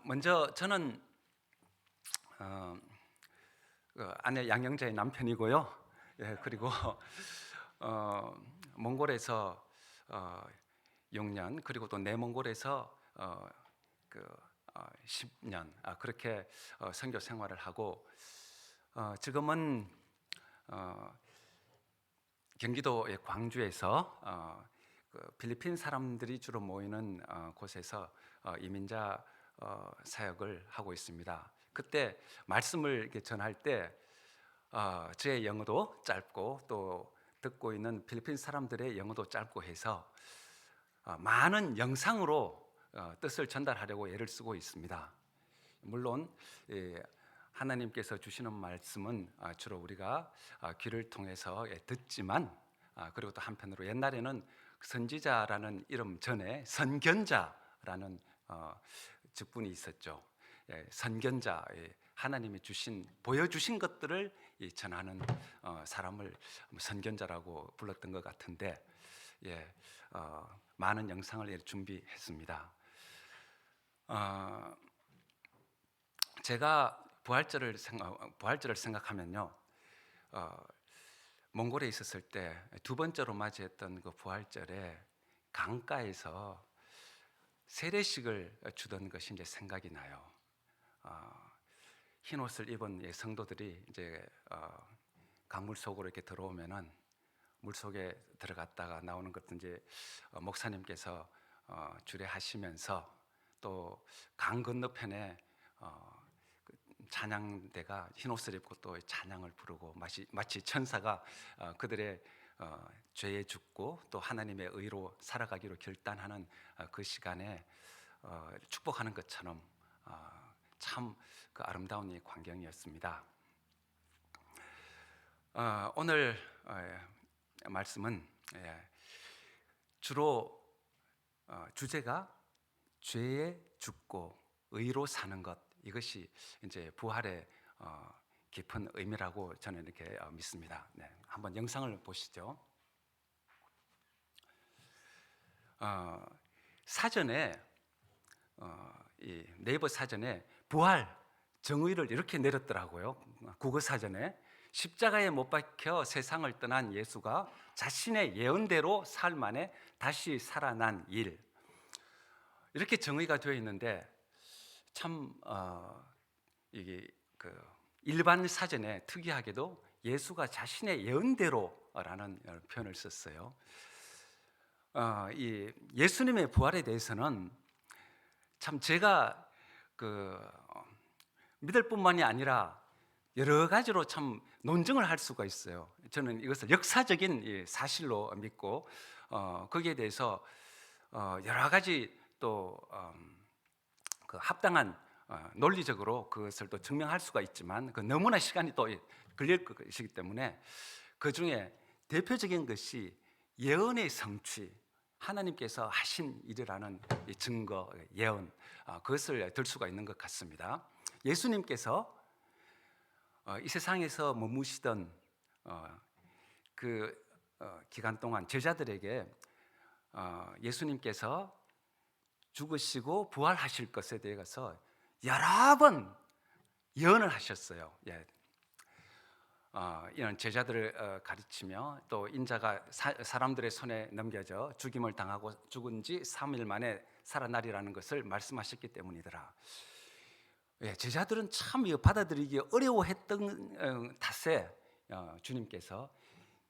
먼저 저는 어, 아내 양영자의 남편이고요. 그리고 어, 몽골에서 6년, 그리고 또 내몽골에서 10년 그렇게 선교 생활을 하고, 지금은 경기도의 광주에서 필리핀 사람들이 주로 모이는 곳에서 이민자 사역을 하고 있습니다. 그때 말씀을 이렇게 전할 때 제 영어도 짧고 또 듣고 있는 필리핀 사람들의 영어도 짧고 해서 많은 영상으로 뜻을 전달하려고 애를 쓰고 있습니다. 물론 하나님께서 주시는 말씀은 주로 우리가 귀를 통해서 듣지만, 그리고 또 한편으로 옛날에는 선지자라는 이름 전에 선견자라는 직분이 있었죠. 선견자, 하나님이 보여주신 것들을 전하는 사람을 선견자라고 불렀던 것 같은데, 많은 영상을 준비했습니다. 제가 부활절을 생각하면요, 몽골에 있었을 때 두 번째로 맞이했던 그 부활절에 강가에서 세례식을 주던 것이 이제 생각이 나요. 흰 옷을 입은 성도들이 이제 강물 속으로 이렇게 들어오면은 물 속에 들어갔다가 나오는 것도 이제 목사님께서 주례하시면서, 또 강 건너편에 찬양대가 흰 옷을 입고 또 찬양을 부르고 마치 천사가 그들의 죄에 죽고 또 하나님의 의로 살아가기로 결단하는 그 시간에 축복하는 것처럼 참 그 아름다운 이 광경이었습니다. 오늘 말씀은 주로 주제가 죄에 죽고 의로 사는 것, 이것이 이제 부활의 깊은 의미라고 저는 이렇게 믿습니다. 한번 영상을 보시죠. 사전에 이 네이버 사전에 부활 정의를 이렇게 내렸더라고요. 국어 사전에 십자가에 못 박혀 세상을 떠난 예수가 자신의 예언대로 사흘 만에 다시 살아난 일, 이렇게 정의가 되어 있는데, 참 이게 일반 사전에 특이하게도 예수가 자신의 예언대로라는 표현을 썼어요. 이 예수님의 부활에 대해서는 참 제가 믿을 뿐만이 아니라 여러 가지로 참 논증을 할 수가 있어요. 저는 이것을 역사적인 사실로 믿고, 거기에 대해서 여러 가지 또 합당한 논리적으로 그것을 또 증명할 수가 있지만, 너무나 시간이 또 걸릴 것이기 때문에 그 중에 대표적인 것이 예언의 성취, 하나님께서 하신 일이라는 증거, 예언, 그것을 들 수가 있는 것 같습니다. 예수님께서 이 세상에서 머무시던 그 기간 동안 제자들에게 예수님께서 죽으시고 부활하실 것에 대해서 여러 번 예언을 하셨어요. 이런 제자들을 가르치며, 또 인자가 사람들의 손에 넘겨져 죽임을 당하고 죽은 지 3일 만에 살아나리라는 것을 말씀하셨기 때문이더라. 제자들은 참 받아들이기 어려워했던 탓에 주님께서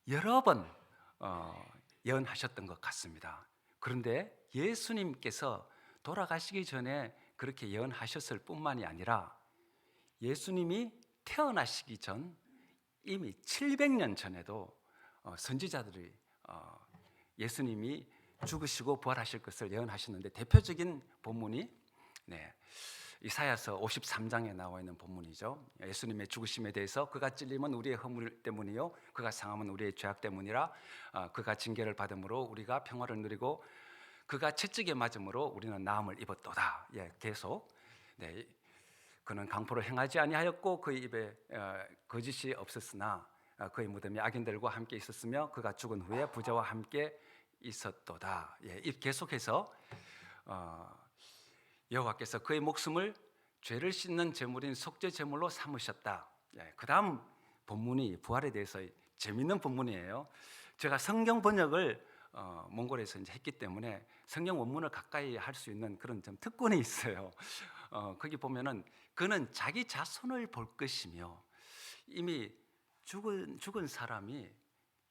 여러 번 예언하셨던 것 같습니다. 그런데 예수님께서 돌아가시기 전에 그렇게 예언하셨을 뿐만이 아니라, 예수님이 태어나시기 전 이미 700년 전에도 선지자들이 예수님이 죽으시고 부활하실 것을 예언하셨는데, 대표적인 본문이 이사야서 53장에 나와 있는 본문이죠. 예수님의 죽으심에 대해서 그가 찔림은 우리의 허물 때문이요 그가 상함은 우리의 죄악 때문이라, 그가 징계를 받음으로 우리가 평화를 누리고 그가 채찍에 맞음으로 우리는 나음을 입었도다. 계속 그는 강포를 행하지 아니하였고 그의 입에 거짓이 없었으나 그의 무덤이 악인들과 함께 있었으며 그가 죽은 후에 부자와 함께 있었도다. 계속해서 여호와께서 그의 목숨을 죄를 씻는 제물인 속죄 제물로 삼으셨다. 그 다음 본문이 부활에 대해서 재밌는 본문이에요. 제가 성경 번역을 몽골에서 이제 했기 때문에 성경 원문을 가까이 할 수 있는 그런 좀 특권이 있어요. 거기 보면은 그는 자기 자손을 볼 것이며, 이미 죽은 사람이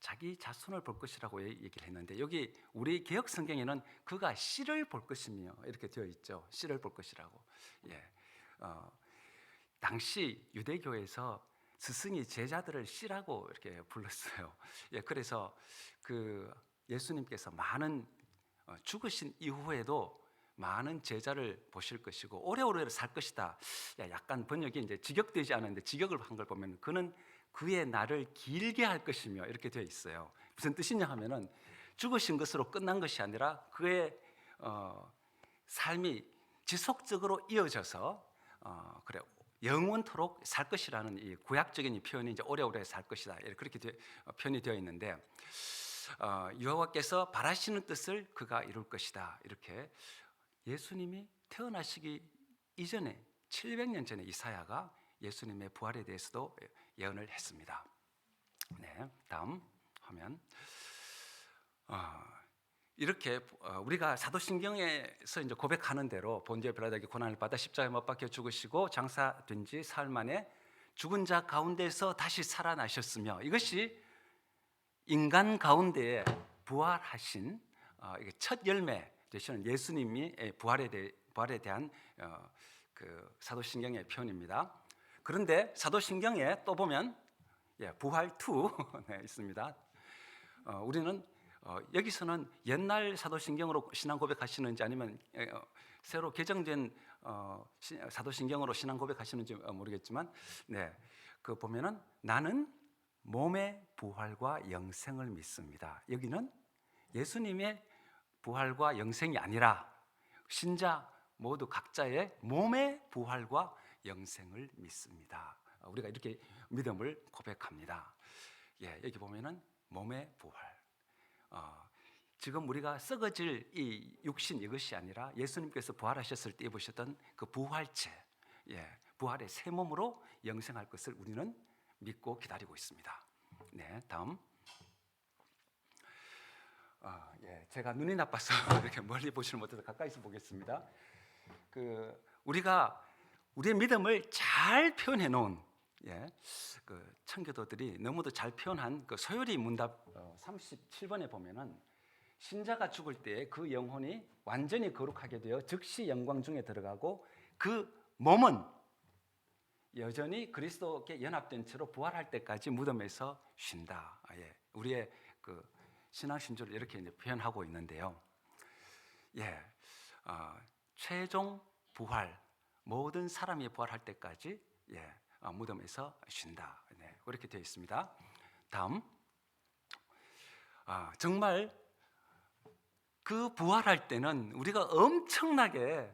자기 자손을 볼 것이라고 얘기를 했는데, 여기 우리 개혁 성경에는 그가 씨를 볼 것이며 이렇게 되어 있죠. 씨를 볼 것이라고. 당시 유대교에서 스승이 제자들을 씨라고 이렇게 불렀어요. 그래서 그 예수님께서 많은 죽으신 이후에도 많은 제자를 보실 것이고 오래오래 살 것이다. 약간 번역이 이제 직역되지 않은데 직역을 한 걸 보면 그는 그의 날을 길게 할 것이며 이렇게 되어 있어요. 무슨 뜻이냐 하면은 죽으신 것으로 끝난 것이 아니라 그의 삶이 지속적으로 이어져서 그래 영원토록 살 것이라는 이 구약적인 이 표현이 이제 오래오래 살 것이다. 그렇게 표현이 되어 있는데 여호와께서 바라시는 뜻을 그가 이룰 것이다. 이렇게 예수님이 태어나시기 이전에 700년 전에 이사야가 예수님의 부활에 대해서도 예언을 했습니다. 네, 다음 화면. 이렇게 우리가 사도신경에서 이제 고백하는 대로 본디오 빌라도에게 고난을 받아 십자가에 못 박혀 죽으시고 장사된 지 사흘 만에 죽은 자 가운데서 다시 살아나셨으며, 이것이 인간 가운데에 부활하신 첫 열매 되시는 예수님이 부활에 대한 그 사도신경의 표현입니다. 그런데 사도신경에 또 보면 부활 2 네, 있습니다. 우리는 여기서는 옛날 사도신경으로 신앙 고백하시는지 아니면 새로 개정된 사도신경으로 신앙 고백하시는지 모르겠지만, 네, 그 보면은 나는 몸의 부활과 영생을 믿습니다. 여기는 예수님의 부활과 영생이 아니라 신자 모두 각자의 몸의 부활과 영생을 믿습니다. 우리가 이렇게 믿음을 고백합니다. 여기 보면은 몸의 부활. 지금 우리가 썩어질 이 육신 이것이 아니라 예수님께서 부활하셨을 때 입으셨던 그 부활체, 부활의 새 몸으로 영생할 것을 우리는 믿고 기다리고 있습니다. 네, 다음. 제가 눈이 나빠서 이렇게 멀리 보지를 못해서 가까이서 보겠습니다. 우리가 우리의 믿음을 잘 표현해 놓은 그 청교도들이 너무도 잘 표현한 그 소요리 문답 37번에 보면은 신자가 죽을 때 그 영혼이 완전히 거룩하게 되어 즉시 영광 중에 들어가고 그 몸은 여전히 그리스도께 연합된 채로 부활할 때까지 무덤에서 쉰다. 우리의 그 신앙 신조를 이렇게 이제 표현하고 있는데요. 최종 부활, 모든 사람이 부활할 때까지 무덤에서 쉰다. 그렇게 되어 있습니다. 다음. 정말 그 부활할 때는 우리가 엄청나게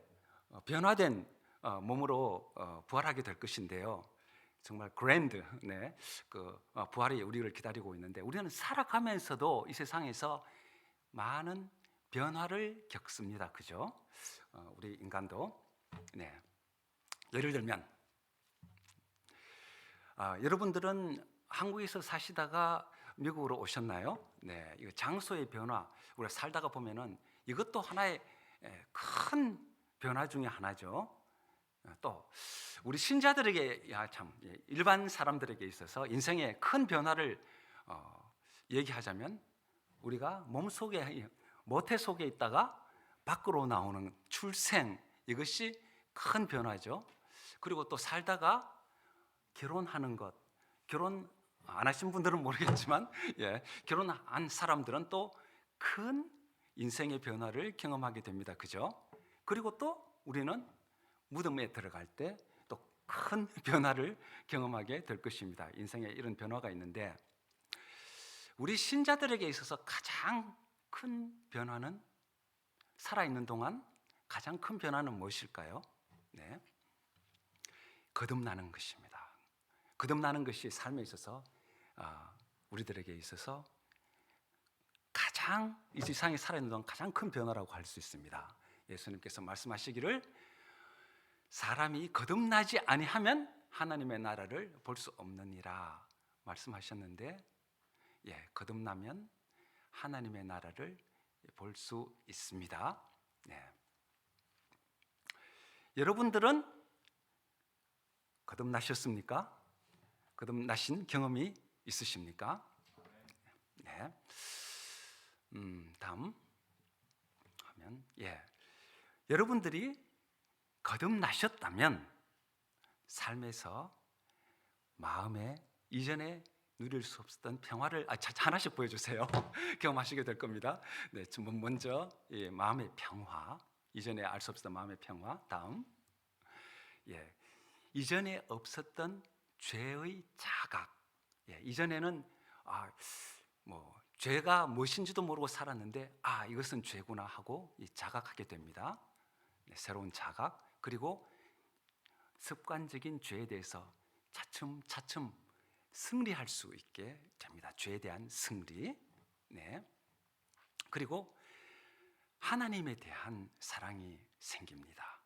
변화된 몸으로 부활하게 될 것인데요. 정말 그랜드, 그 부활이 우리를 기다리고 있는데, 우리는 살아가면서도 이 세상에서 많은 변화를 겪습니다. 그죠? 우리 인간도. 예를 들면 여러분들은 한국에서 사시다가 미국으로 오셨나요? 이 장소의 변화, 우리가 살다가 보면은 이것도 하나의 큰 변화 중에 하나죠. 또 우리 신자들에게 일반 사람들에게 있어서 인생의 큰 변화를 얘기하자면, 우리가 몸속에 모태 속에 있다가 밖으로 나오는 출생, 이것이 큰 변화죠. 그리고 또 살다가 결혼하는 것, 결혼 안 하신 분들은 모르겠지만 결혼한 사람들은 또 큰 인생의 변화를 경험하게 됩니다. 그죠? 그리고 또 우리는 무덤에 들어갈 때 또 큰 변화를 경험하게 될 것입니다. 인생에 이런 변화가 있는데, 우리 신자들에게 있어서 가장 큰 변화는, 살아있는 동안 가장 큰 변화는 무엇일까요? 거듭나는 것입니다. 거듭나는 것이 삶에 있어서 우리들에게 있어서 가장 이 세상에 살아있는 동안 가장 큰 변화라고 할 수 있습니다. 예수님께서 말씀하시기를 사람이 거듭나지 아니하면 하나님의 나라를 볼 수 없느니라 말씀하셨는데, 거듭나면 하나님의 나라를 볼 수 있습니다. 여러분들은 거듭나셨습니까? 거듭나신 경험이 있으십니까? 다음 하면 여러분들이 거듭나셨다면 삶에서 마음에 이전에 누릴 수 없었던 평화를 하나씩 보여주세요. 경험하시게 될 겁니다. 먼저 마음의 평화, 이전에 알 수 없었던 마음의 평화. 다음, 이전에 없었던 죄의 자각. 이전에는 죄가 무엇인지도 모르고 살았는데 이것은 죄구나 하고 자각하게 됩니다. 새로운 자각. 그리고 습관적인 죄에 대해서 차츰차츰 승리할 수 있게 됩니다. 죄에 대한 승리. 그리고 하나님에 대한 사랑이 생깁니다.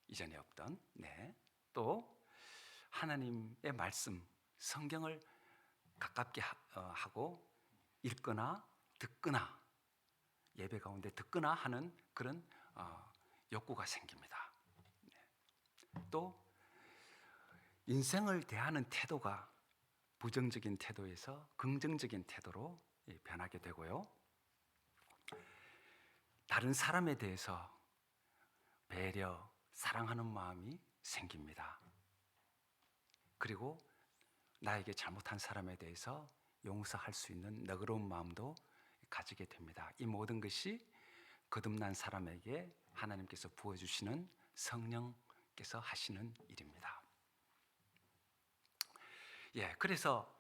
이전에 없던. 또 하나님의 말씀, 성경을 가깝게 하고 읽거나 듣거나, 예배 가운데 듣거나 하는 그런 욕구가 생깁니다. 또 인생을 대하는 태도가 부정적인 태도에서 긍정적인 태도로 변하게 되고요. 다른 사람에 대해서 배려, 사랑하는 마음이 생깁니다. 그리고 나에게 잘못한 사람에 대해서 용서할 수 있는 너그러운 마음도 가지게 됩니다. 이 모든 것이 거듭난 사람에게 하나님께서 부어주시는, 성령께서 하시는 일입니다. 그래서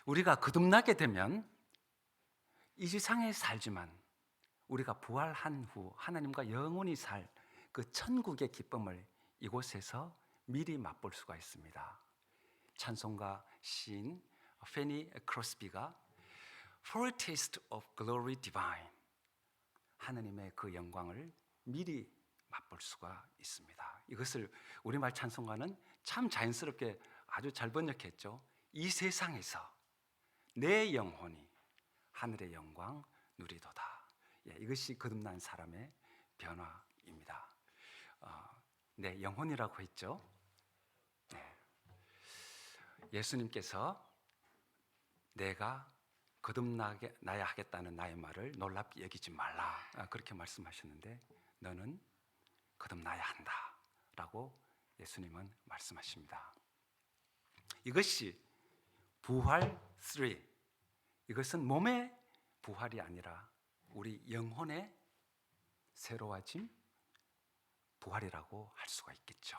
우리가 거듭나게 되면 이 세상에 살지만 우리가 부활한 후 하나님과 영원히 살 그 천국의 기쁨을 이곳에서 미리 맛볼 수가 있습니다. 찬송가 시인 페니 크로스비가 For a taste of glory divine, 하나님의 그 영광을 미리 맛볼 수가 있습니다. 이것을 우리말 찬송가는 참 자연스럽게 아주 잘 번역했죠. 이 세상에서 내 영혼이 하늘의 영광 누리도다. 이것이 거듭난 사람의 변화입니다. 내 영혼이라고 했죠. 예수님께서 내가 거듭나야 하겠다는 나의 말을 놀랍게 여기지 말라, 그렇게 말씀하셨는데, 너는 거듭나야 한다 라고 예수님은 말씀하십니다. 이것이 부활 3, 이것은 몸의 부활이 아니라 우리 영혼의 새로워짐, 부활이라고 할 수가 있겠죠.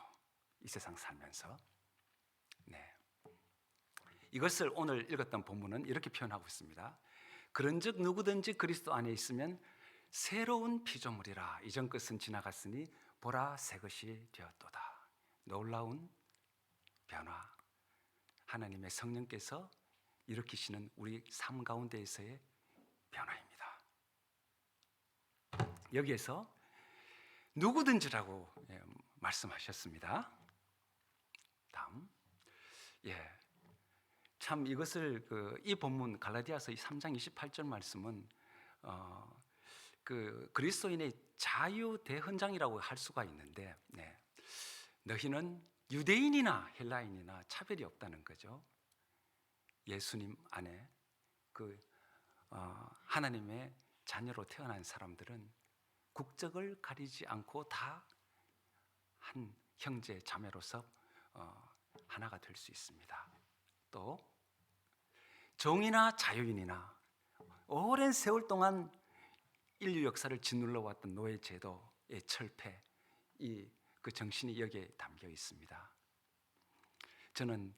이 세상 살면서. 이것을 오늘 읽었던 본문은 이렇게 표현하고 있습니다. 그런즉 누구든지 그리스도 안에 있으면 새로운 피조물이라, 이전 것은 지나갔으니 보라 새 것이 되었도다. 놀라운 변화, 하나님의 성령께서 일으키시는 우리 삶 가운데에서의 변화입니다. 여기에서 누구든지라고 말씀하셨습니다. 다음, 참 이것을 이 본문 갈라디아서 3장 28절 말씀은 그리스도인의 자유 대헌장이라고 할 수가 있는데, 너희는 유대인이나 헬라인이나 차별이 없다는 거죠. 예수님 안에 하나님의 자녀로 태어난 사람들은 국적을 가리지 않고 다 한 형제 자매로서 하나가 될 수 있습니다. 또 종이나 자유인이나 오랜 세월 동안 인류 역사를 짓눌러 왔던 노예 제도의 철폐, 그 정신이 여기에 담겨 있습니다. 저는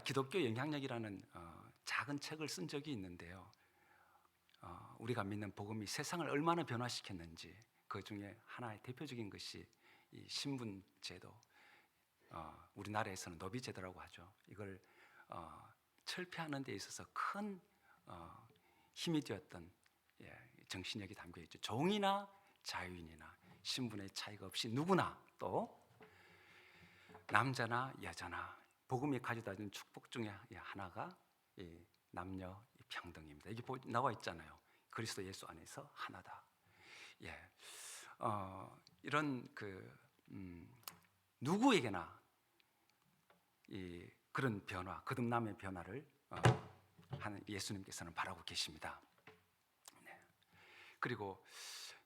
기독교 영향력이라는 작은 책을 쓴 적이 있는데요. 우리가 믿는 복음이 세상을 얼마나 변화시켰는지, 그 중에 하나의 대표적인 것이 이 신분 제도, 우리나라에서는 노비 제도라고 하죠. 이걸 철폐하는 데 있어서 큰 힘이 되었던 정신력이 담겨 있죠. 종이나 자유인이나 신분의 차이가 없이 누구나 또 남자나 여자나 복음이 가져다 준 축복 중에 하나가 이 남녀 평등입니다. 이게 나와 있잖아요. 그리스도 예수 안에서 하나다. 예, 이런 누구에게나 이 그런 변화, 거듭남의 변화를 하는 예수님께서는 바라고 계십니다. 네. 그리고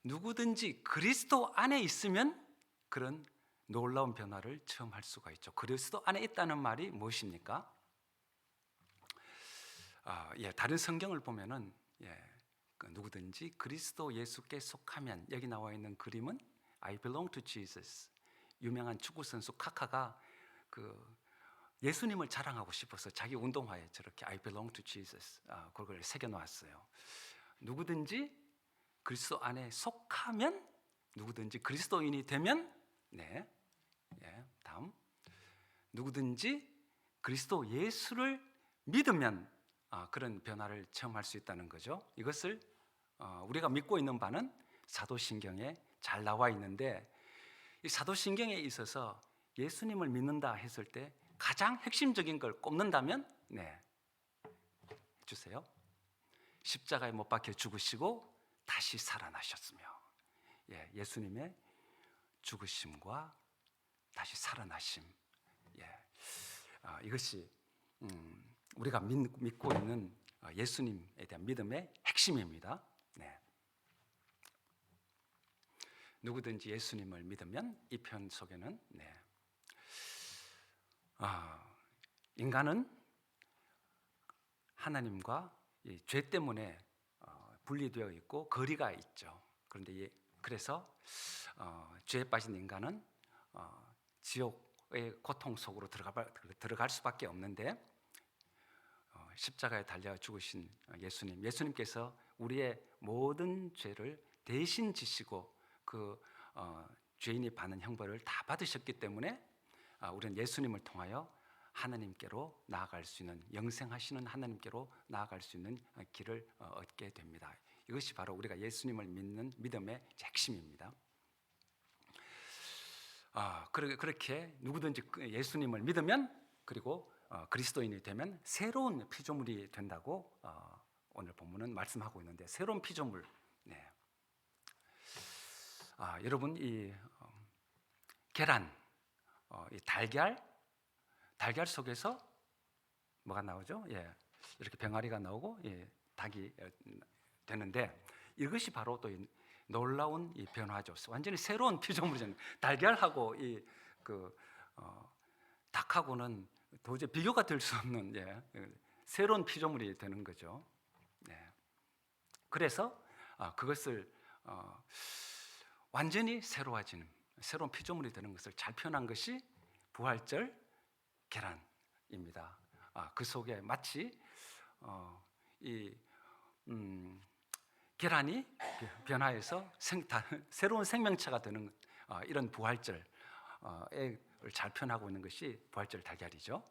누구든지 그리스도 안에 있으면 그런 놀라운 변화를 체험할 수가 있죠. 그리스도 안에 있다는 말이 무엇입니까? 다른 성경을 보면은 누구든지 그리스도 예수께 속하면, 여기 나와 있는 그림은 I belong to Jesus. 유명한 축구 선수 카카가 예수님을 자랑하고 싶어서 자기 운동화에 저렇게 I belong to Jesus 그걸 새겨 놓았어요. 누구든지 그리스도 안에 속하면, 누구든지 그리스도인이 되면, 다음, 누구든지 그리스도 예수를 믿으면 그런 변화를 체험할 수 있다는 거죠. 이것을 우리가 믿고 있는 바는 사도신경에 잘 나와 있는데, 이 사도신경에 있어서 예수님을 믿는다 했을 때 가장 핵심적인 걸 꼽는다면 주세요. 십자가에 못 박혀 죽으시고 다시 살아나셨으며, 예수님의 죽으심과 다시 살아나심, 이것이 우리가 믿고 있는 예수님에 대한 믿음의 핵심입니다. 누구든지 예수님을 믿으면, 이 편 속에는 인간은 하나님과 죄 때문에 분리되어 있고 거리가 있죠. 그런데 그래서 죄에 빠진 인간은 지옥의 고통 속으로 들어갈 수밖에 없는데, 십자가에 달려 죽으신 예수님께서 우리의 모든 죄를 대신 지시고 죄인이 받는 형벌을 다 받으셨기 때문에 우리는 예수님을 통하여 하나님께로 나아갈 수 있는, 영생하시는 하나님께로 나아갈 수 있는 길을 얻게 됩니다. 이것이 바로 우리가 예수님을 믿는 믿음의 핵심입니다. 그렇게 누구든지 예수님을 믿으면, 그리고 그리스도인이 되면 새로운 피조물이 된다고 오늘 본문은 말씀하고 있는데, 새로운 피조물. 여러분, 이 계란, 이 달걀 속에서 뭐가 나오죠? 이렇게 병아리가 나오고 닭이 되는데, 이것이 바로 또 놀라운 이 변화죠. 완전히 새로운 피조물이잖아요. 달걀하고 닭하고는 도저히 비교가 될 수 없는 새로운 피조물이 되는 거죠. 그래서 그것을 완전히 새로워지는 새로운 피조물이 되는 것을 잘 표현한 것이 부활절 계란입니다. 그 속에 마치 계란이 변화해서 새로운 생명체가 되는 이런 부활절을 잘 표현하고 있는 것이 부활절 달걀이죠.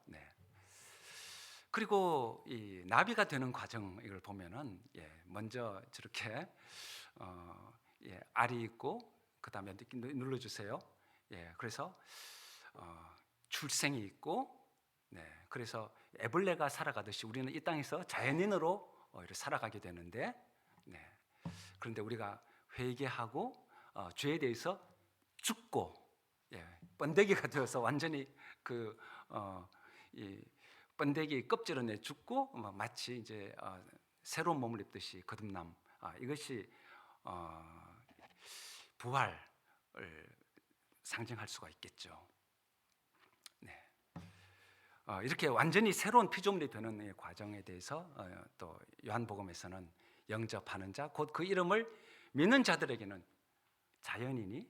그리고 이 나비가 되는 과정, 이걸 보면은 먼저 저렇게 알이 있고, 그 다음에 눌러주세요. 그래서 출생이 있고, 그래서 애벌레가 살아가듯이 우리는 이 땅에서 자연인으로 이렇게 살아가게 되는데, 그런데 우리가 회개하고 죄에 대해서 죽고 번데기가 되어서 완전히 이 번데기 껍질은 죽고 마치 이제 새로운 몸을 입듯이 거듭남, 이것이 부활을 상징할 수가 있겠죠. 이렇게 완전히 새로운 피조물이 되는 과정에 대해서 또 요한복음에서는 영접하는 자, 곧 그 이름을 믿는 자들에게는 자연인이,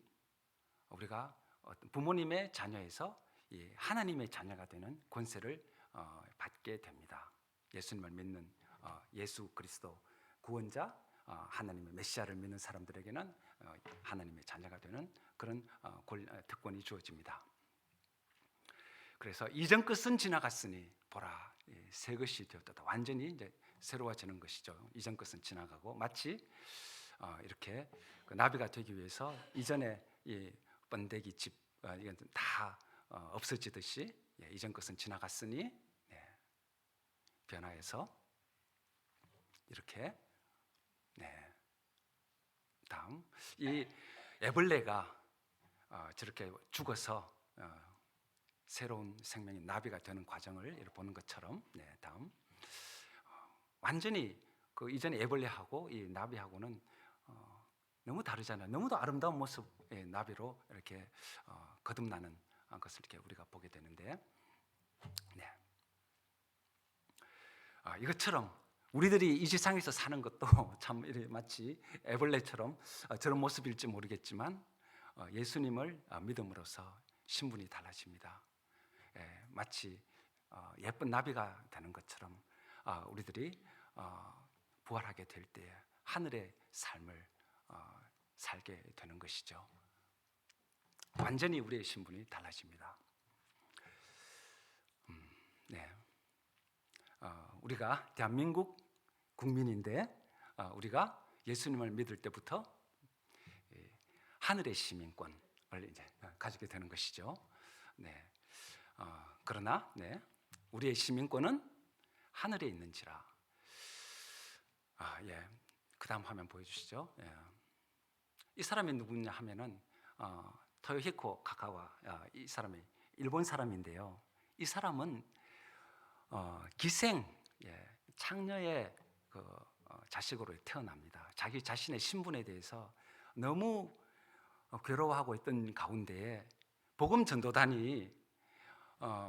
우리가 부모님의 자녀에서 하나님의 자녀가 되는 권세를 받게 됩니다. 예수님을 믿는 예수 그리스도 구원자, 하나님의 메시아를 믿는 사람들에게는 하나님의 자녀가 되는 그런 특권이 주어집니다. 그래서 이전 것은 지나갔으니 보라, 새 것이 되었다. 완전히 이제 새로워지는 것이죠. 이전 것은 지나가고, 마치 이렇게 그 나비가 되기 위해서 이전에 이 번데기 집 이건 다 없어지듯이 이전 것은 지나갔으니 변화해서 이렇게 다음 이 애벌레가 저렇게 죽어서 새로운 생명이 나비가 되는 과정을 이렇게 보는 것처럼 다음 완전히 그 이전에 애벌레하고 이 나비하고는 너무 다르잖아요. 너무도 아름다운 모습의 나비로 이렇게 거듭나는 것을 이렇게 우리가 보게 되는데, 이것처럼 우리들이 이 세상에서 사는 것도 참 이렇게 마치 애벌레처럼 저런 모습일지 모르겠지만 예수님을 믿음으로써 신분이 달라집니다. 마치 예쁜 나비가 되는 것처럼 우리들이 부활하게 될 때 하늘의 삶을 살게 되는 것이죠. 완전히 우리의 신분이 달라집니다. 우리가 대한민국 국민인데 우리가 예수님을 믿을 때부터 하늘의 시민권을 이제 가지게 되는 것이죠. 그러나 우리의 시민권은 하늘에 있는지라. 그다음 화면 보여주시죠. 이 사람이 누구냐 하면은 토요히코 가카와 이 사람이 일본 사람인데요. 이 사람은 기생 창녀의 자식으로 태어납니다. 자기 자신의 신분에 대해서 너무 괴로워하고 있던 가운데에 복음 전도단이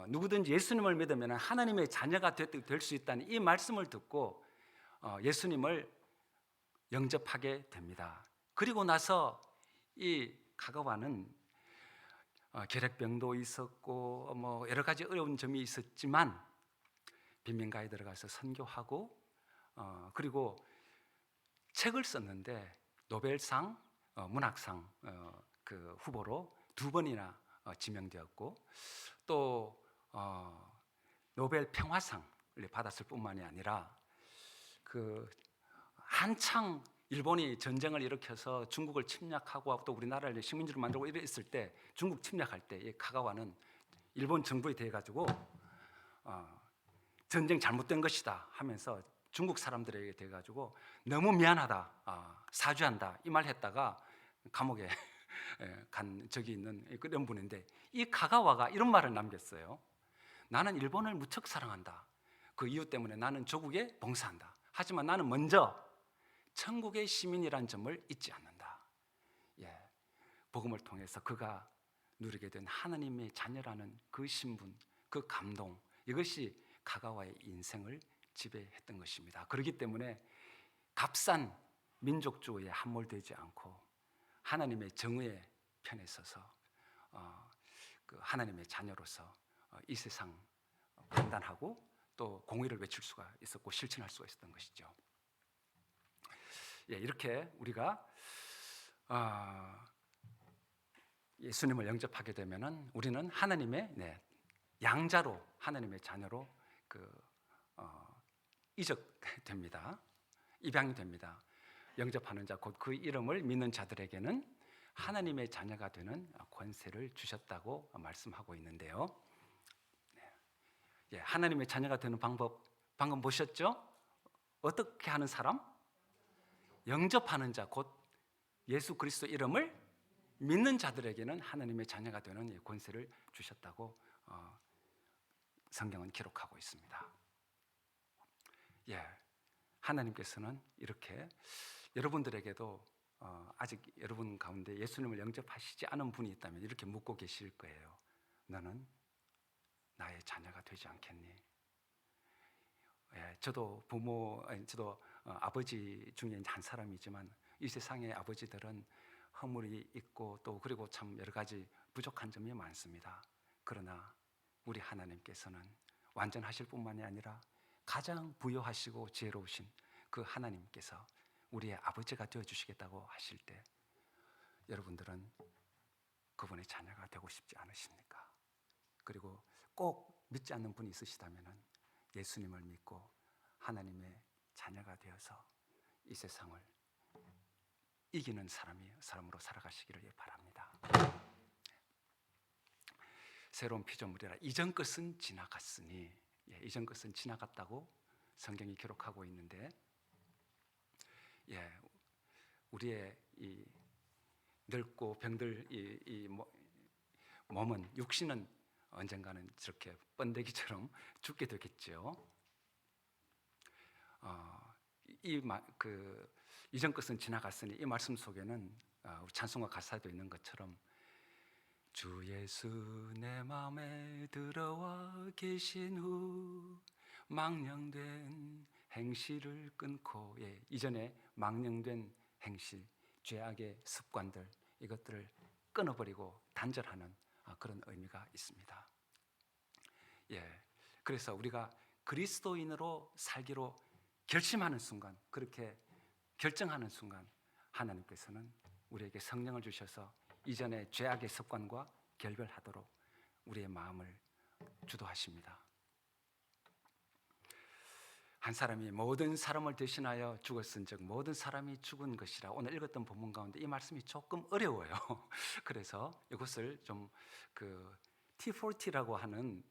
누구든지 예수님을 믿으면 하나님의 자녀가 될 수 있다는 이 말씀을 듣고 예수님을 영접하게 됩니다. 그리고 나서 이 가가와는 결핵병도 있었고 뭐 여러 가지 어려운 점이 있었지만 빈민가에 들어가서 선교하고 그리고 책을 썼는데 노벨상 문학상 그 후보로 2번이나 지명되었고 또 노벨 평화상을 받았을 뿐만이 아니라 그 한창 일본이 전쟁을 일으켜서 중국을 침략하고 또 우리나라를 식민지로 만들고 이랬을 때 중국 침략할 때 이 카가와는 일본 정부에 대해 가지고 전쟁 잘못된 것이다 하면서 중국 사람들에게 대해 가지고 너무 미안하다, 사죄한다 이 말 했다가 감옥에 간 적이 있는 그런 분인데 이 카가와가 이런 말을 남겼어요. 나는 일본을 무척 사랑한다. 그 이유 때문에 나는 조국에 봉사한다. 하지만 나는 먼저 천국의 시민이란 점을 잊지 않는다. 복음을 통해서 그가 누리게 된 하나님의 자녀라는 그 신분, 그 감동, 이것이 카가와의 인생을 지배했던 것입니다. 그렇기 때문에 값싼 민족주의에 함몰되지 않고 하나님의 정의의 편에 서서 그 하나님의 자녀로서 이 세상 판단하고 또 공의를 외칠 수가 있었고 실천할 수가 있었던 것이죠. 이렇게 우리가 예수님을 영접하게 되면은 우리는 하나님의 양자로 하나님의 자녀로 이적됩니다. 입양이 됩니다. 영접하는 자 곧 그 이름을 믿는 자들에게는 하나님의 자녀가 되는 권세를 주셨다고 말씀하고 있는데요. 하나님의 자녀가 되는 방법 방금 보셨죠? 어떻게 하는 사람? 영접하는 자 곧 예수 그리스도 이름을 믿는 자들에게는 하나님의 자녀가 되는 권세를 주셨다고 성경은 기록하고 있습니다. 하나님께서는 이렇게 여러분들에게도 아직 여러분 가운데 예수님을 영접하시지 않은 분이 있다면 이렇게 묻고 계실 거예요. 너는 나의 자녀가 되지 않겠니? 저도 저도 아버지 중에 한 사람이지만 이 세상의 아버지들은 허물이 있고 또 그리고 참 여러 가지 부족한 점이 많습니다. 그러나 우리 하나님께서는 완전하실 뿐만이 아니라 가장 부요하시고 지혜로우신 그 하나님께서 우리의 아버지가 되어주시겠다고 하실 때 여러분들은 그분의 자녀가 되고 싶지 않으십니까? 그리고 꼭 믿지 않는 분이 있으시다면 예수님을 믿고 하나님의 자녀가 되어서 이 세상을 이기는 사람으로 살아가시기를 바랍니다. 새로운 피조물이라 이전 것은 지나갔으니, 이전 것은 지나갔다고 성경이 기록하고 있는데, 우리의 이 늙고 병들 이 몸은, 육신은 언젠가는 저렇게 번데기처럼 죽게 되겠죠. 이전 것은 지나갔으니, 이 말씀 속에는 우리 찬송가 가사에도 있는 것처럼 주 예수 내 마음에 들어와 계신 후 망령된 행실을 끊고, 이전에 망령된 행실, 죄악의 습관들, 이것들을 끊어버리고 단절하는 그런 의미가 있습니다. 그래서 우리가 그리스도인으로 살기로 결심하는 순간, 그렇게 결정하는 순간, 하나님께서는 우리에게 성령을 주셔서 이전의 죄악의 습관과 결별하도록 우리의 마음을 주도하십니다. 한 사람이 모든 사람을 대신하여 죽었은즉 모든 사람이 죽은 것이라. 오늘 읽었던 본문 가운데 이 말씀이 조금 어려워요. 그래서 이것을 좀 T40라고 하는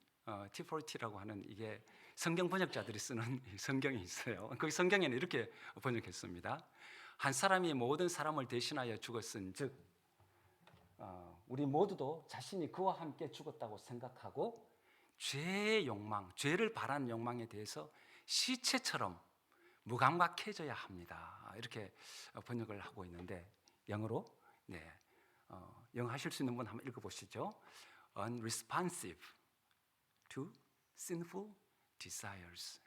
이게 성경 번역자들이 쓰는 성경이 있어요. 그 성경에는 이렇게 번역했습니다. 한 사람이 모든 사람을 대신하여 죽었은즉, 우리 모두도 자신이 그와 함께 죽었다고 생각하고 죄의 욕망, 죄를 바라는 욕망에 대해서 시체처럼 무감각해져야 합니다. 이렇게 번역을 하고 있는데, 영어로 영어 하실 수 있는 분 한번 읽어보시죠. Unresponsive to sinful desires.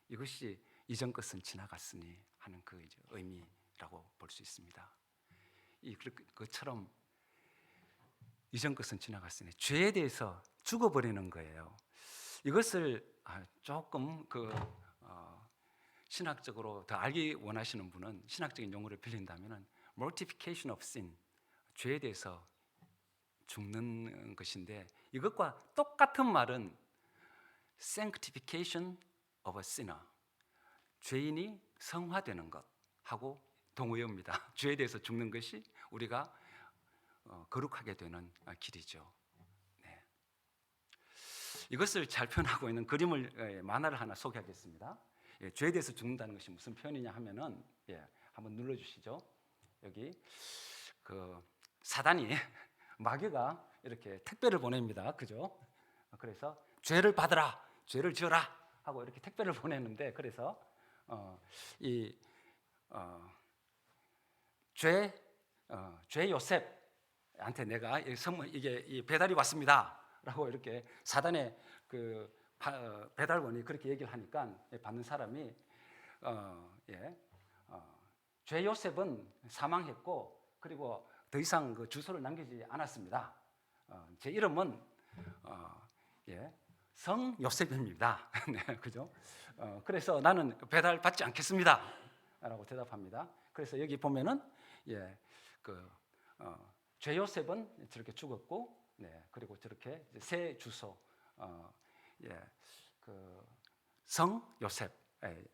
이것이 이전 것은 지나갔으니 하는 그 의미라고 볼 수 있습니다. 그것처럼 이전 것은 지나갔으니 죄에 대해서 죽어버리는 거예요. 이것을 조금 신학적으로 더 알기 원하시는 분은 신학적인 용어를 빌린다면 mortification of sin, 죄에 대해서 죽는 것인데, 이것과 똑같은 말은 sanctification of a sinner, 죄인이 성화되는 것하고 동의어입니다. 죄에 대해서 죽는 것이 우리가 거룩하게 되는 길이죠. 이것을 잘 표현하고 있는 그림을, 만화를 하나 소개하겠습니다. 죄에 대해서 죽는다는 것이 무슨 표현이냐 하면은, 한번 눌러주시죠. 여기 사단이 마귀가 이렇게 택배를 보냅니다. 그죠? 그래서 죄를 받으라, 죄를 지어라 하고 이렇게 택배를 보냈는데, 그래서 죄 요셉한테 내가 이게 배달이 왔습니다라고 이렇게 사단의 배달원이 그렇게 얘기를 하니까 받는 사람이 죄 요셉은 사망했고, 그리고 더 이상 그 주소를 남기지 않았습니다. 제 이름은 성 요셉입니다. 네, 그죠? 그래서 나는 배달 받지 않겠습니다라고 대답합니다. 그래서 여기 보면은 죄 요셉은 저렇게 죽었고, 그리고 저렇게 새 주소, 성 요셉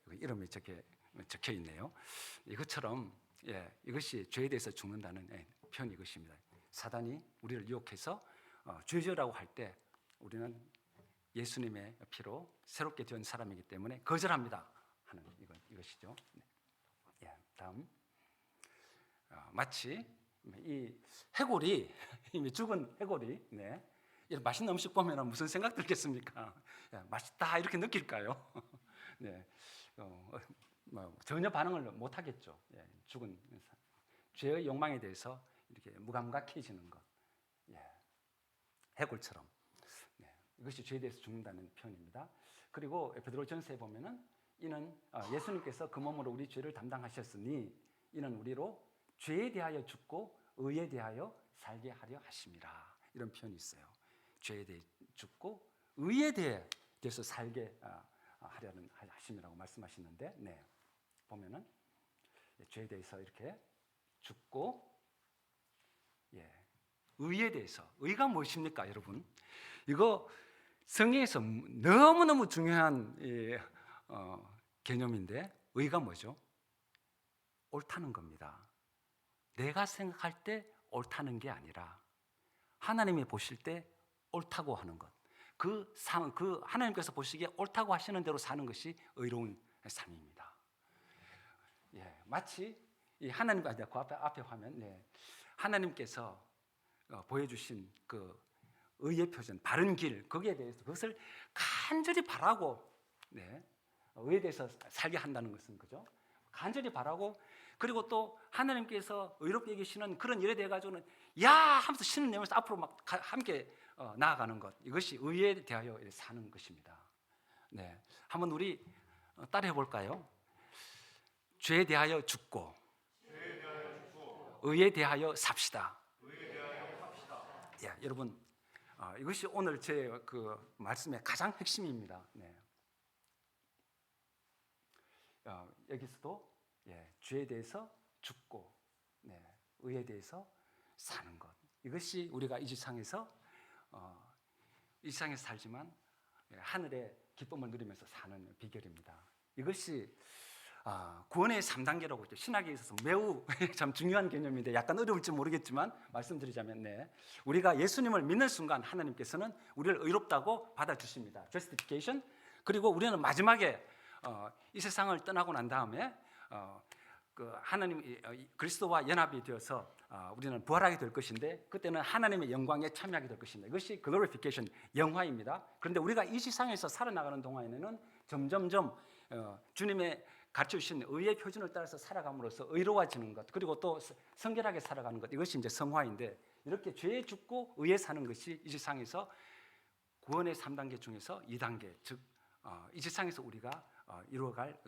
이름이 적혀 있네요. 이것처럼 이것이 죄에 대해서 죽는다는 표현이 이것입니다. 사단이 우리를 유혹해서 죄지으라고 할 때 우리는 예수님의 피로 새롭게 된 사람이기 때문에 거절합니다 하는 이것이죠. 다음, 마치 이 해골이, 이미 죽은 해골이 이런 맛있는 음식 보면 무슨 생각 들겠습니까? 맛있다 이렇게 느낄까요? 전혀 반응을 못 하겠죠. 죽은 죄의 욕망에 대해서 이렇게 무감각해지는 것, 해골처럼. 이것이 죄에 대해서 죽는다는 표현입니다. 그리고 베드로전서에 보면은 이는 예수님께서 그 몸으로 우리 죄를 담당하셨으니 이는 우리로 죄에 대하여 죽고 의에 대하여 살게 하려 하심이라. 이런 표현이 있어요. 죄에 대해 죽고 의에 대해서 살게 하려는 하심이라고 말씀하시는데, 보면은 죄에 대해서 이렇게 죽고, 의에 대해서, 의가 무엇입니까, 여러분? 이거 성경에서 너무너무 중요한 개념인데, 의가 뭐죠? 옳다는 겁니다. 내가 생각할 때 옳다는 게 아니라 하나님이 보실 때 옳다고 하는 것, 그 하나님께서 보시기에 옳다고 하시는 대로 사는 것이 의로운 삶입니다. 예, 마치 이 하나님 앞에 화면, 하나님께서 보여주신 그 의의 표전, 바른 길, 거기에 대해서 그것을 간절히 바라고, 의에 대해서 살게 한다는 것은, 그죠? 간절히 바라고, 그리고 또 하나님께서 의롭게 여기시는 그런 일에 대해 가지고는 야 하면서 신을 내면서 앞으로 막 함께 나아가는 것, 이것이 의에 대하여 사는 것입니다. 네, 한번 우리 따라해 볼까요? 죄에 대하여 죽고, 의에 대하여 삽시다. 예, 여러분, 이것이 오늘 제 그 말씀의 가장 핵심입니다. 네. 여기서도 죄에 대해서 죽고, 의에 대해서 사는 것. 이것이 우리가 이 세상에서 살지만 하늘의 기쁨을 누리면서 사는 비결입니다. 이것이 구원의 3단계라고 했죠. 신학에 있어서 매우 참 중요한 개념인데 약간 어려울지 모르겠지만 말씀드리자면, 우리가 예수님을 믿는 순간 하나님께서는 우리를 의롭다고 받아주십니다. Justification. 그리고 우리는 마지막에 이 세상을 떠나고 난 다음에 그 하나님 그리스도와 연합이 되어서 우리는 부활하게 될 것인데, 그때는 하나님의 영광에 참여하게 될 것입니다. 이것이 글로리피케이션, 영화입니다. 그런데 우리가 이 세상에서 살아나가는 동안에는 점점점 주님의 가르쳐 주신 의의 표준을 따라서 살아감으로써 의로워지는 것, 그리고 또 성결하게 살아가는 것, 이것이 이제 성화인데, 이렇게 죄에 죽고 의에 사는 것이 이 세상에서 구원의 3단계 중에서 2단계, 즉 이 세상에서 우리가 이루어갈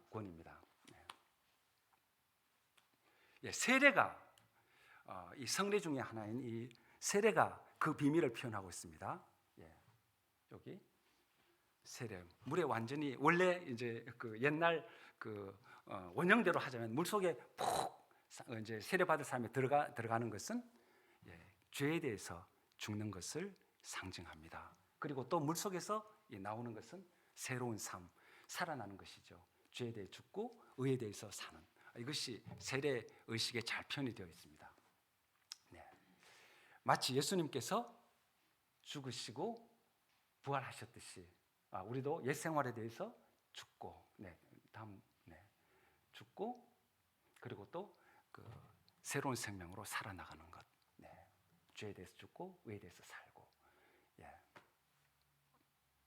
구원입니다. 세례가 이 성례 중에 하나인 이 세례가 그 비밀을 표현하고 있습니다. 여기 세례, 물에 완전히, 원래 이제 그 옛날 그 원형대로 하자면 물 속에 푹 이제 세례 받을 사람이 들어가는 것은 죄에 대해서 죽는 것을 상징합니다. 그리고 또 물 속에서 나오는 것은 새로운 삶, 살아나는 것이죠. 죄에 대해 죽고 의에 대해서 사는, 이것이 세례 의식에 잘 표현이 되어 있습니다. 마치 예수님께서 죽으시고 부활하셨듯이 우리도 옛 생활에 대해서 죽고, 죽고, 그리고 또 그 새로운 생명으로 살아나가는 것, 죄에 대해서 죽고 의에 대해서 살고.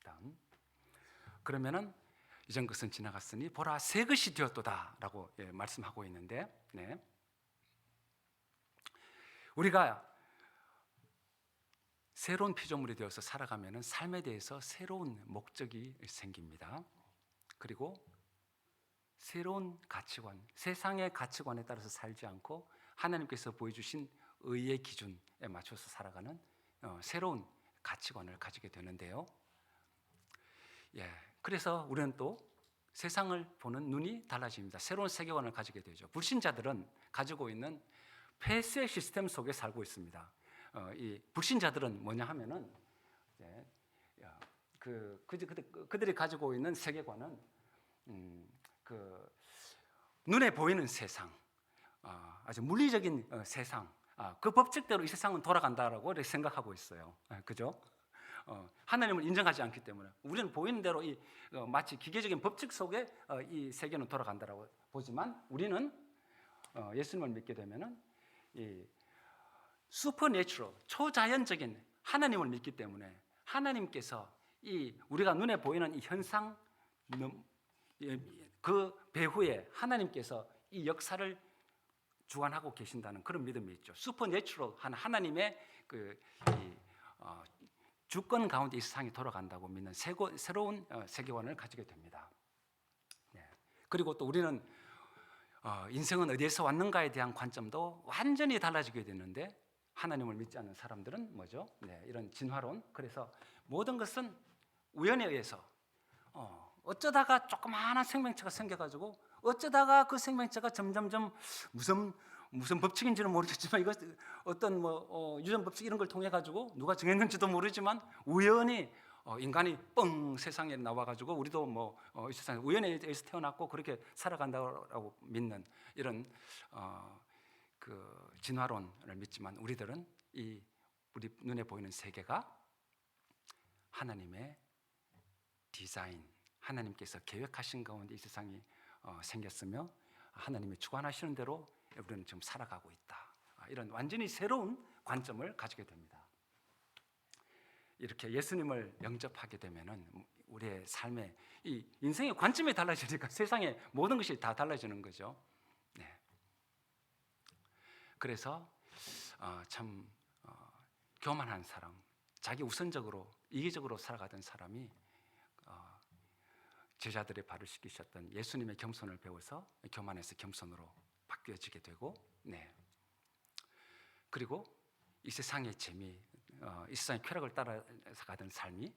다음, 그러면은 이전 것은 지나갔으니 보라 새 것이 되었도다라고 말씀하고 있는데, 우리가 새로운 피조물이 되어서 살아가면은 삶에 대해서 새로운 목적이 생깁니다. 그리고 새로운 가치관, 세상의 가치관에 따라서 살지 않고 하나님께서 보여주신 의의 기준에 맞춰서 살아가는 새로운 가치관을 가지게 되는데요. 그래서 우리는 또 세상을 보는 눈이 달라집니다. 새로운 세계관을 가지게 되죠. 불신자들은 가지고 있는 폐쇄 시스템 속에 살고 있습니다. 이 불신자들은 뭐냐 하면은 그들이 가지고 있는 세계관은 그 눈에 보이는 세상, 아주 물리적인 세상, 그 법칙대로 이 세상은 돌아간다라고 생각하고 있어요. 그죠? 하나님을 인정하지 않기 때문에 우리는 보이는 대로 마치 기계적인 법칙 속에 이 세계는 돌아간다라고 보지만, 우리는 예수님을 믿게 되면은 이 슈퍼내추럴, 초자연적인 하나님을 믿기 때문에 하나님께서 우리가 눈에 보이는 이 현상 그 배후에 하나님께서 이 역사를 주관하고 계신다는 그런 믿음이 있죠. 슈퍼내추럴한 하나님의 주권 가운데 이 세상이 돌아간다고 믿는 새로운 세계관을 가지게 됩니다. 그리고 또 우리는 인생은 어디에서 왔는가에 대한 관점도 완전히 달라지게 되는데, 하나님을 믿지 않는 사람들은 뭐죠? 이런 진화론, 그래서 모든 것은 우연에 의해서 어쩌다가 조그마한 생명체가 생겨가지고 어쩌다가 그 생명체가 점점점 무슨 법칙인지는 모르겠지만 이것 어떤 유전 법칙 이런 걸 통해 가지고 누가 정했는지도 모르지만 우연히 인간이 세상에 나와가지고 우리도 이 세상에 우연에 의해서 태어났고 그렇게 살아간다고 믿는 이런 그 진화론을 믿지만 우리들은 이 우리 눈에 보이는 세계가 하나님의 디자인, 하나님께서 계획하신 가운데 이 세상이 생겼으며 하나님이 주관하시는 대로 우리는 지금 살아가고 있다. 이런 완전히 새로운 관점을 가지게 됩니다. 이렇게 예수님을 영접하게 되면은 우리의 삶의 이 인생의 관점이 달라지니까 세상의 모든 것이 다 달라지는 거죠. 네. 그래서 참 교만한 사람, 자기 우선적으로 이기적으로 살아가던 사람이 제자들의 발을 씻기셨던 예수님의 겸손을 배워서 교만에서 겸손으로 바뀌어지게 되고, 네. 그리고 이 세상의 재미, 이 세상의 쾌락을 따라가던 삶이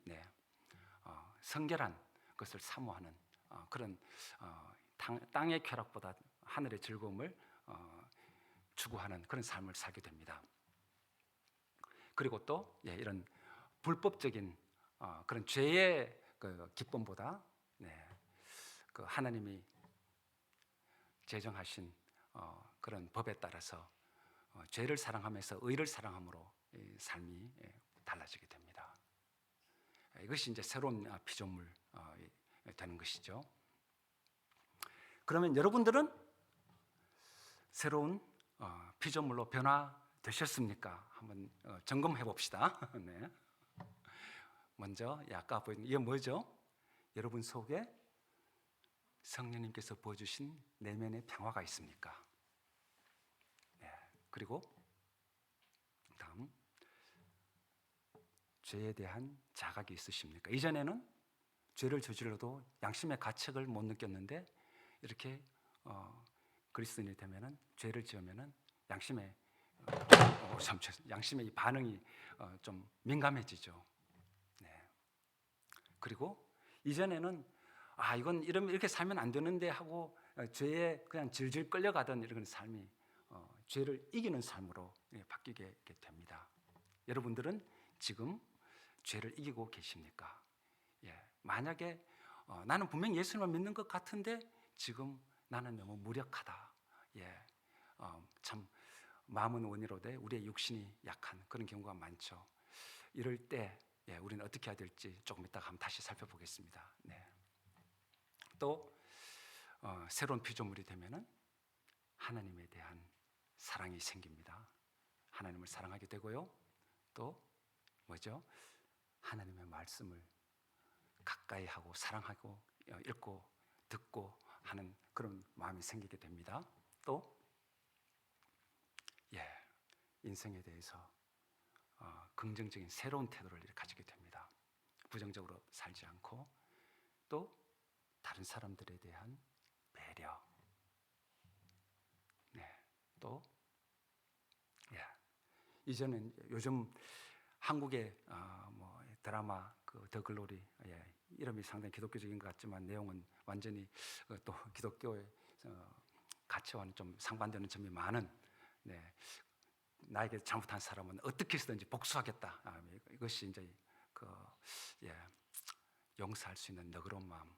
성결한 것을 사모하는 그런 땅의 쾌락보다 하늘의 즐거움을 추구하는 그런 삶을 살게 됩니다. 그리고 또 이런 불법적인 그런 죄의 그 기쁨보다 그 하나님이 제정하신 그런 법에 따라서 죄를 사랑하면서 의를 사랑함으로 삶이 달라지게 됩니다. 이것이 이제 새로운 피조물 되는 것이죠. 그러면 여러분들은 새로운 피조물로 변화되셨습니까? 한번 점검해 봅시다. 네. 먼저 아까 보인 이게 뭐죠? 여러분 속에 성령님께서 부어주신 내면의 평화가 있습니까? 네. 그리고 다음 죄에 대한 자각이 있으십니까? 이전에는 죄를 저질러도 양심의 가책을 못 느꼈는데 이렇게 그리스도인이 되면은 죄를 지으면은 양심의 이 반응이 좀 민감해지죠. 네. 그리고 이전에는 이건 이렇게 살면 안 되는데 하고 죄에 그냥 질질 끌려가던 이런 삶이 죄를 이기는 삶으로 바뀌게 됩니다. 여러분들은 지금 죄를 이기고 계십니까? 만약에 나는 분명 예수님을 믿는 것 같은데 지금 나는 너무 무력하다. 참 마음은 원이로되 우리의 육신이 약한 그런 경우가 많죠. 이럴 때 우리는 어떻게 해야 될지 조금 이따가 한번 다시 살펴보겠습니다. 네. 또 새로운 피조물이 되면은 하나님에 대한 사랑이 생깁니다. 하나님을 사랑하게 되고요. 또 뭐죠? 하나님의 말씀을 가까이 하고 사랑하고 읽고 듣고 하는 그런 마음이 생기게 됩니다. 또 인생에 대해서 긍정적인 새로운 태도를 가지게 됩니다. 부정적으로 살지 않고 또 다른 사람들에 대한 배려, 또 이제는 요즘 한국의 드라마 더 글로리 이름이 상당히 기독교적인 것 같지만 내용은 완전히 또 기독교의 가치와는 좀 상반되는 점이 많은 나에게 잘못한 사람은 어떻게 해서든지 복수하겠다. 이것이 이제 용서할 수 있는 너그러운 마음.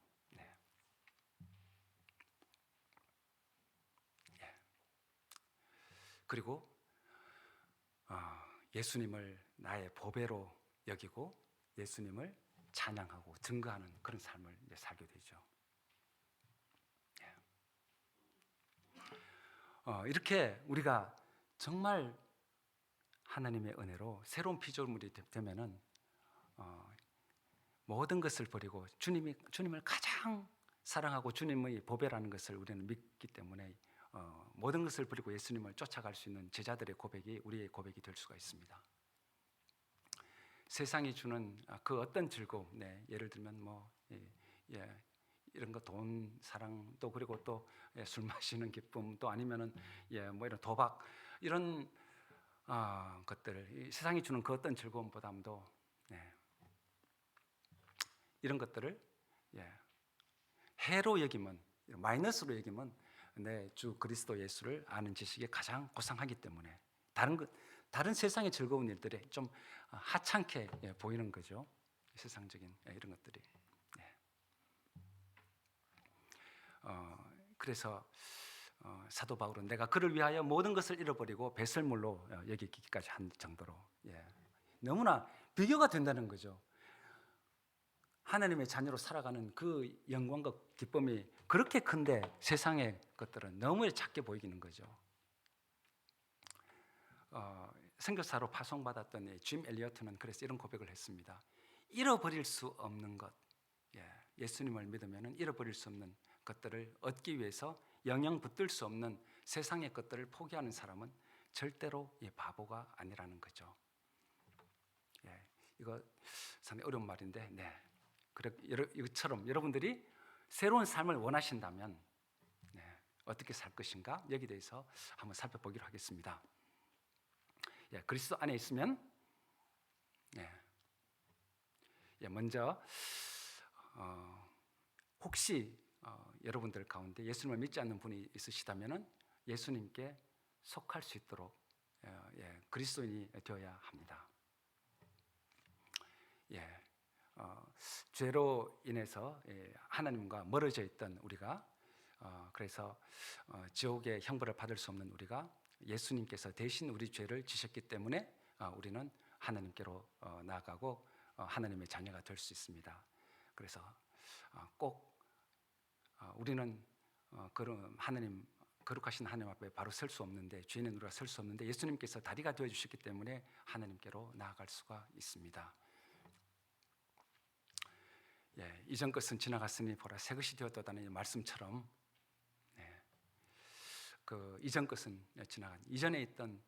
그리고 예수님을 나의 보배로 여기고 예수님을 찬양하고 증거하는 그런 삶을 살게 되죠. 이렇게 우리가 정말 하나님의 은혜로 새로운 피조물이 되면은 모든 것을 버리고 주님을 가장 사랑하고 주님의 보배라는 것을 우리는 믿기 때문에 모든 것을 버리고 예수님을 쫓아갈 수 있는 제자들의 고백이 우리의 고백이 될 수가 있습니다. 세상이 주는 그 어떤 즐거움, 예를 들면 이런 거 돈, 사랑, 또 그리고 또 술 마시는 기쁨, 또 아니면은 이런 도박 이런 것들, 세상이 주는 그 어떤 즐거움보다도 이런 것들을 해로 여기면, 마이너스로 여기면 내 주 그리스도 예수를 아는 지식이 가장 고상하기 때문에 다른 세상의 즐거운 일들이 좀 하찮게 보이는 거죠. 세상적인 이런 것들이. 그래서 사도 바울은 내가 그를 위하여 모든 것을 잃어버리고 배설물로 여기기까지 한 정도로 너무나 비교가 된다는 거죠. 하나님의 자녀로 살아가는 그 영광과 기쁨이 그렇게 큰데 세상의 것들은 너무 작게 보이는 거죠. 선교사로 파송받았던 짐 엘리어트는 그래서 이런 고백을 했습니다. 잃어버릴 수 없는 것, 예수님을 믿으면 잃어버릴 수 없는 것들을 얻기 위해서 영영 붙들 수 없는 세상의 것들을 포기하는 사람은 절대로 바보가 아니라는 거죠. 이거 상당히 어려운 말인데, 이것처럼 여러분들이 새로운 삶을 원하신다면 어떻게 살 것인가 여기에 대해서 한번 살펴보기로 하겠습니다. 그리스도 안에 있으면 먼저 혹시 여러분들 가운데 예수님을 믿지 않는 분이 있으시다면 예수님께 속할 수 있도록 그리스도인이 되어야 합니다. 죄로 인해서 하나님과 멀어져 있던 우리가 그래서 지옥의 형벌을 받을 수 없는 우리가 예수님께서 대신 우리 죄를 지셨기 때문에 우리는 하나님께로 나아가고 하나님의 자녀가 될 수 있습니다. 그래서 꼭 우리는 그런 하나님 거룩하신 하나님 앞에 바로 설 수 없는데 죄는 우리가 설 수 없는데 예수님께서 다리가 되어 주셨기 때문에 하나님께로 나아갈 수가 있습니다. 이전 것은 지나갔으니 보라 새 것이 되었다는 말씀처럼 그 이전 것은 지나간 이전에 있던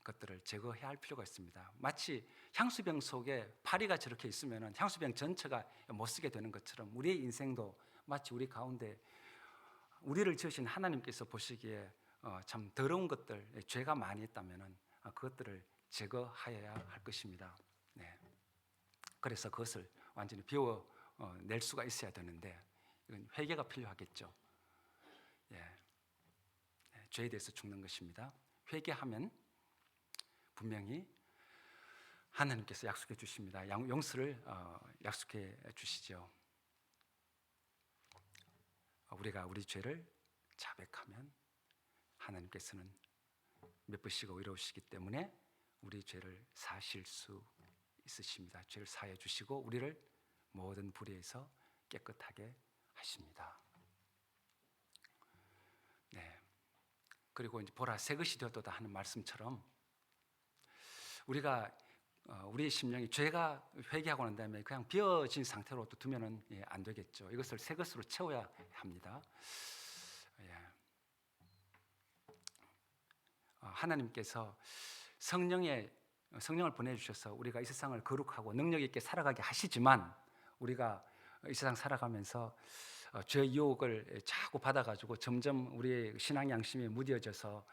것들을 제거해야 할 필요가 있습니다. 마치 향수병 속에 파리가 저렇게 있으면 향수병 전체가 못 쓰게 되는 것처럼 우리의 인생도 마치 우리 가운데 우리를 지으신 하나님께서 보시기에 참 더러운 것들, 죄가 많이 있다면 그것들을 제거하여야 할 것입니다. 그래서 그것을 완전히 비워낼 수가 있어야 되는데 이건 회개가 필요하겠죠. 죄에 대해서 죽는 것입니다. 회개하면 분명히 하나님께서 약속해 주십니다. 용서를 약속해 주시죠. 우리가 우리 죄를 자백하면 하나님께서는 몇 번씩 의로우시기 때문에 우리 죄를 사실 수 있으십니다. 죄를 사해 주시고 우리를 모든 불의에서 깨끗하게 하십니다. 그리고 이제 보라 새 것이 되었도다 하는 말씀처럼 우리가 우리의 심령이 죄가 회개하고 난 다음에 그냥 비어진 상태로 또 두면은 안 되겠죠. 이것을 새 것으로 채워야 합니다. 하나님께서 성령을 보내주셔서 우리가 이 세상을 거룩하고 능력 있게 살아가게 하시지만 우리가 이 세상 살아가면서 죄의 유혹을 자꾸 받아가지고 점점 우리의 신앙 양심이 무뎌져서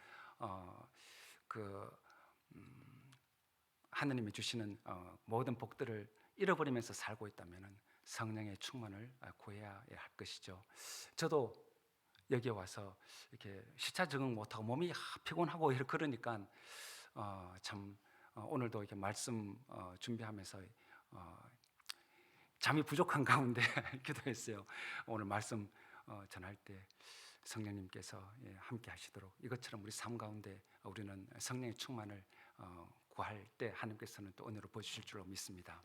하나님이 주시는 모든 복들을 잃어버리면서 살고 있다면 성령의 충만을 구해야 할 것이죠. 저도 여기 와서 이렇게 시차 적응 못하고 몸이 피곤하고 그러니까 참 오늘도 이렇게 말씀 준비하면서 잠이 부족한 가운데 기도했어요. 오늘 말씀 전할 때 성령님께서 함께 하시도록 이것처럼 우리 삶 가운데 우리는 성령의 충만을 구할 때 하나님께서는 또 은혜로 보여주실 줄로 믿습니다.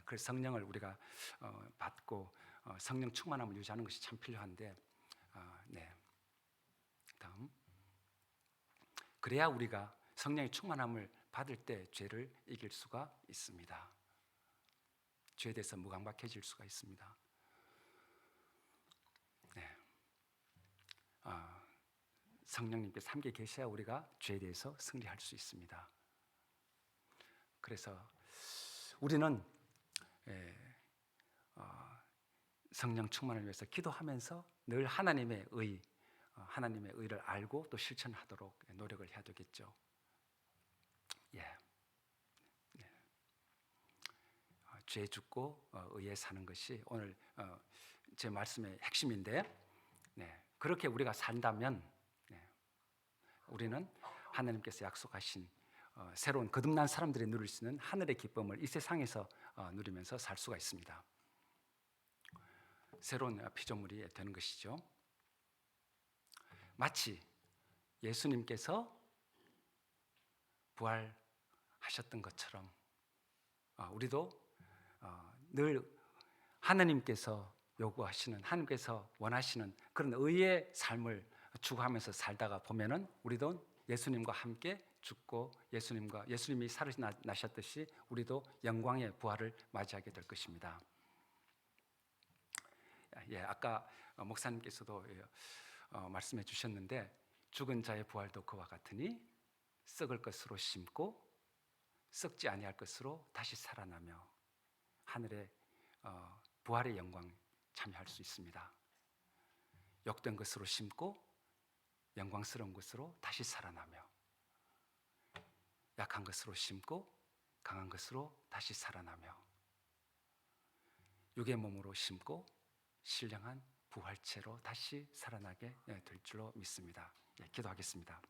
그래서 성령을 우리가 받고 성령 충만함을 유지하는 것이 참 필요한데 다음 그래야 우리가 성령의 충만함을 받을 때 죄를 이길 수가 있습니다. 죄에 대해서 무감각해질 수가 있습니다. 성령님께서 함께 계셔야 우리가 죄에 대해서 승리할 수 있습니다. 그래서 우리는 성령 충만을 위해서 기도하면서 늘 하나님의 의를 알고 또 실천하도록 노력을 해야 되겠죠. 죄 죽고 의에 사는 것이 오늘 제 말씀의 핵심인데 그렇게 우리가 산다면 우리는 하나님께서 약속하신 새로운 거듭난 사람들이 누릴 수 있는 하늘의 기쁨을 이 세상에서 누리면서 살 수가 있습니다. 새로운 피조물이 되는 것이죠. 마치 예수님께서 부활하셨던 것처럼 우리도 늘 하나님께서 요구하시는, 하나님께서 원하시는 그런 의의 삶을 추구하면서 살다가 보면은 우리도 예수님과 함께 죽고 예수님이 살아나셨듯이 우리도 영광의 부활을 맞이하게 될 것입니다. 아까 목사님께서도 말씀해 주셨는데, 죽은 자의 부활도 그와 같으니 썩을 것으로 심고 썩지 아니할 것으로 다시 살아나며 하늘의 부활의 영광 참여할 수 있습니다. 욕된 것으로 심고 영광스러운 것으로 다시 살아나며, 약한 것으로 심고 강한 것으로 다시 살아나며, 육의 몸으로 심고 신령한 부활체로 다시 살아나게 될 줄로 믿습니다. 기도하겠습니다.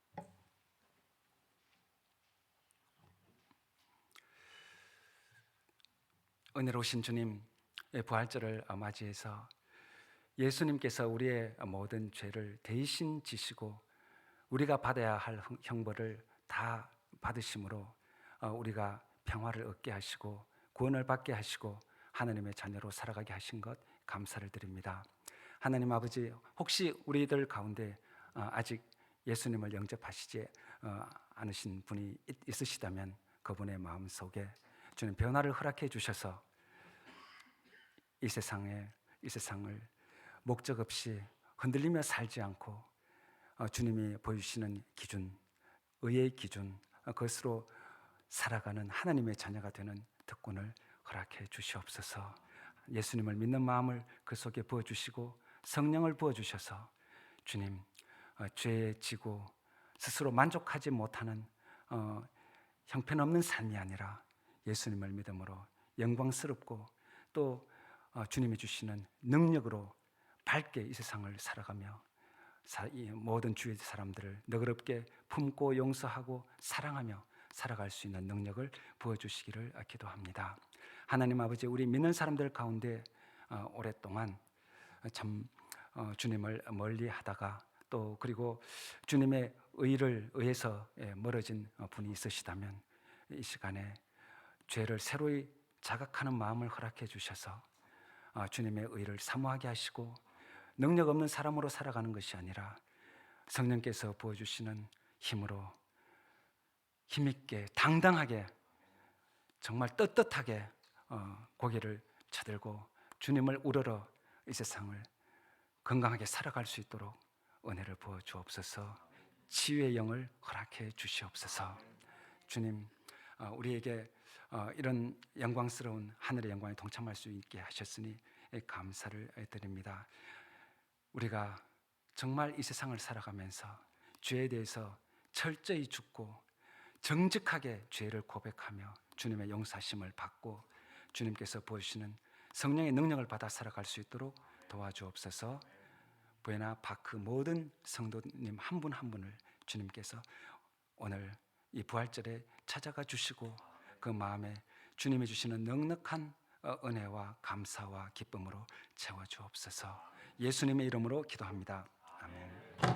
은혜로우신 주님, 부활절을 맞이해서 예수님께서 우리의 모든 죄를 대신 지시고 우리가 받아야 할 형벌을 다 받으심으로 우리가 평화를 얻게 하시고 구원을 받게 하시고 하나님의 자녀로 살아가게 하신 것 감사를 드립니다. 하나님 아버지, 혹시 우리들 가운데 아직 예수님을 영접하시지 않으신 분이 있으시다면 그분의 마음속에 주님 변화를 허락해 주셔서 이 세상을 목적 없이 흔들리며 살지 않고 주님이 보여주시는 기준, 의의 기준, 그것으로 살아가는 하나님의 자녀가 되는 특권을 허락해 주시옵소서. 예수님을 믿는 마음을 그 속에 부어주시고 성령을 부어주셔서 주님, 죄에 지고 스스로 만족하지 못하는 형편없는 삶이 아니라 예수님을 믿음으로 영광스럽고 또 주님이 주시는 능력으로 밝게 이 세상을 살아가며 모든 주위 사람들을 너그럽게 품고 용서하고 사랑하며 살아갈 수 있는 능력을 부어주시기를 기도합니다. 하나님 아버지, 우리 믿는 사람들 가운데 오랫동안 참 주님을 멀리 하다가 또 그리고 주님의 의해서 멀어진 분이 있으시다면 이 시간에 죄를 새로이 자각하는 마음을 허락해 주셔서 주님의 의를 사모하게 하시고 능력 없는 사람으로 살아가는 것이 아니라 성령께서 부어주시는 힘으로 힘있게 당당하게 정말 떳떳하게 고개를 쳐들고 주님을 우러러 이 세상을 건강하게 살아갈 수 있도록 은혜를 부어 주옵소서. 치유의 영을 허락해 주시옵소서. 주님, 우리에게 이런 영광스러운 하늘의 영광에 동참할 수 있게 하셨으니 감사를 드립니다. 우리가 정말 이 세상을 살아가면서 죄에 대해서 철저히 죽고 정직하게 죄를 고백하며 주님의 용서하심을 받고 주님께서 보여주시는 성령의 능력을 받아 살아갈 수 있도록 도와주옵소서. 부에나 파크 모든 성도님 한 분 한 분을 주님께서 오늘 이 부활절에 찾아가 주시고 그 마음에 주님이 주시는 넉넉한 은혜와 감사와 기쁨으로 채워주옵소서. 예수님의 이름으로 기도합니다. 아멘.